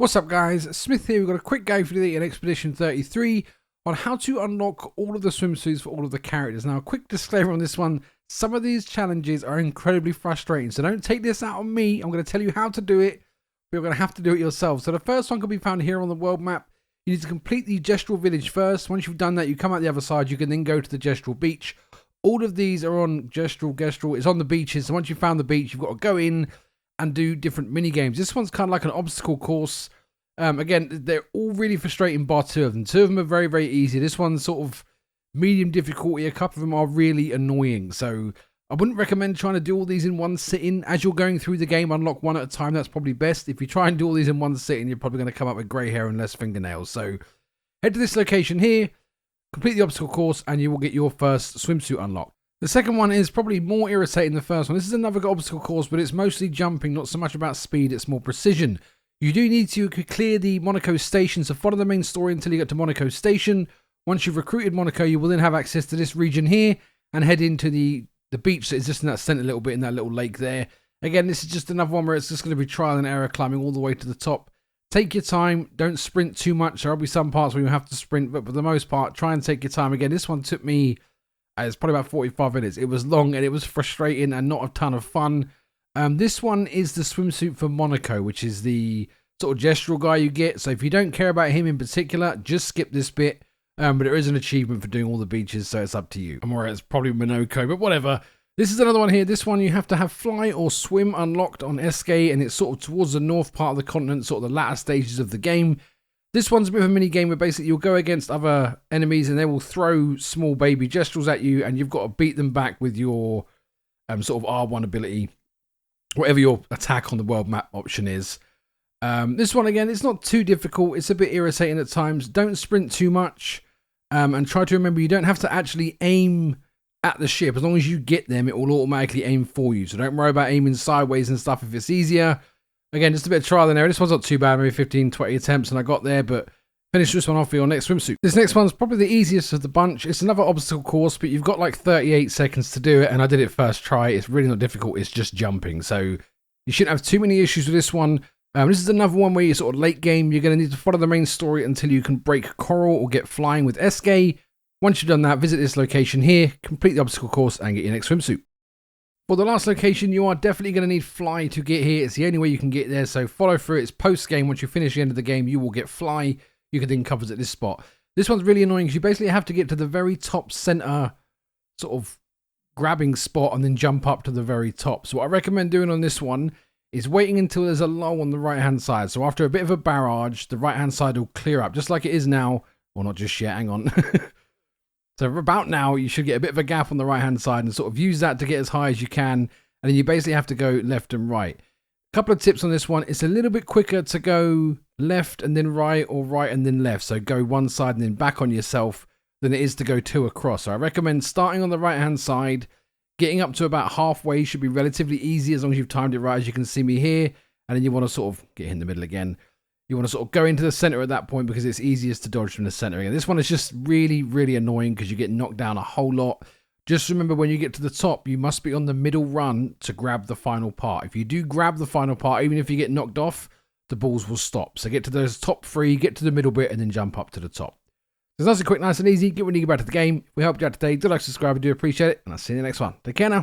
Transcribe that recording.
What's up guys, Smith here. We've got a quick guide for today in Expedition 33 on how to unlock all of the swimsuits for all of the characters. Now a quick disclaimer on this one, some of these challenges are incredibly frustrating, so don't take this out on me. I'm going to tell you how to do it, but you're going to have to do it yourself. So the first one can be found here on the world map. You need to complete the Gestural Village first. Once you've done that, you come out the other side, you can then go to the Gestural Beach. All of these are on Gestural is on the beaches, so once you've found the beach, you've got to go in and do different mini games. This one's kind of like an obstacle course. Again, they're all really frustrating bar two of them. Two of them are very, very easy. This one's sort of medium difficulty. A couple of them are really annoying. So I wouldn't recommend trying to do all these in one sitting. As you're going through the game, unlock one at a time. That's probably best. If you try and do all these in one sitting, you're probably going to come up with grey hair and less fingernails. So head to this location here, complete the obstacle course, and you will get your first swimsuit unlocked. The second one is probably more irritating than the first one. This is another obstacle course, but it's mostly jumping, not so much about speed. It's more precision. You do need to clear the Monaco station, so follow the main story until you get to Monaco station. Once you've recruited Monaco, you will then have access to this region here and head into the beach that is just in that centre little bit, in that little lake there. Again, this is just another one where it's just going to be trial and error, climbing all the way to the top. Take your time, don't sprint too much. There will be some parts where you have to sprint, but for the most part, try and take your time. Again, this one took me, it's probably about 45 minutes. It was long and it was frustrating and not a ton of fun. This one is the swimsuit for Monaco, which is the sort of gestural guy you get. So if you don't care about him in particular, just skip this bit. But there is an achievement for doing all the beaches, so it's up to you. I'm aware it's probably Monaco, but whatever. This is another one here. This one you have to have fly or swim unlocked on Escape, and it's sort of towards the north part of the continent, sort of the latter stages of the game. This one's a bit of a mini game where basically you'll go against other enemies and they will throw small baby gestrals at you, and you've got to beat them back with your sort of R1 ability, whatever your attack on the world map option is. This one, again, it's not too difficult. It's a bit irritating at times. Don't sprint too much, and try to remember you don't have to actually aim at the ship. As long as you get them, it will automatically aim for you. So don't worry about aiming sideways and stuff if it's easier. Again, just a bit of trial and error. This one's not too bad, maybe 15, 20 attempts and I got there, but finish this one off for your next swimsuit. This next one's probably the easiest of the bunch. It's another obstacle course, but you've got like 38 seconds to do it, and I did it first try. It's really not difficult. It's just jumping. So you shouldn't have too many issues with this one. This is another one where you're sort of late game. You're going to need to follow the main story until you can break coral or get flying with Escape. Once you've done that, visit this location here, complete the obstacle course, and get your next swimsuit. For the last location, you are definitely going to need fly to get here. It's the only way you can get there, so follow through. It's post-game. Once you finish the end of the game, you will get fly. You can then come visit this spot. This one's really annoying because you basically have to get to the very top center sort of grabbing spot and then jump up to the very top. So what I recommend doing on this one is waiting until there's a lull on the right-hand side. So after a bit of a barrage, the right-hand side will clear up, just like it is now. Well, not just yet, hang on. So about now, you should get a bit of a gap on the right-hand side and sort of use that to get as high as you can. And then you basically have to go left and right. A couple of tips on this one. It's a little bit quicker to go left and then right, or right and then left. So go one side and then back on yourself than it is to go two across. So I recommend starting on the right-hand side, getting up to about halfway should be relatively easy as long as you've timed it right, as you can see me here. And then you want to sort of get in the middle again. You want to sort of go into the center at that point because it's easiest to dodge from the center. Again, this one is just really, really annoying because you get knocked down a whole lot. Just remember, when you get to the top, you must be on the middle run to grab the final part. If you do grab the final part, even if you get knocked off, the balls will stop. So get to those top three, get to the middle bit, and then jump up to the top. So it's nice and quick, nice and easy. Get when you get back to the game. If we helped you out today, do like, subscribe, I do appreciate it. And I'll see you in the next one. Take care now.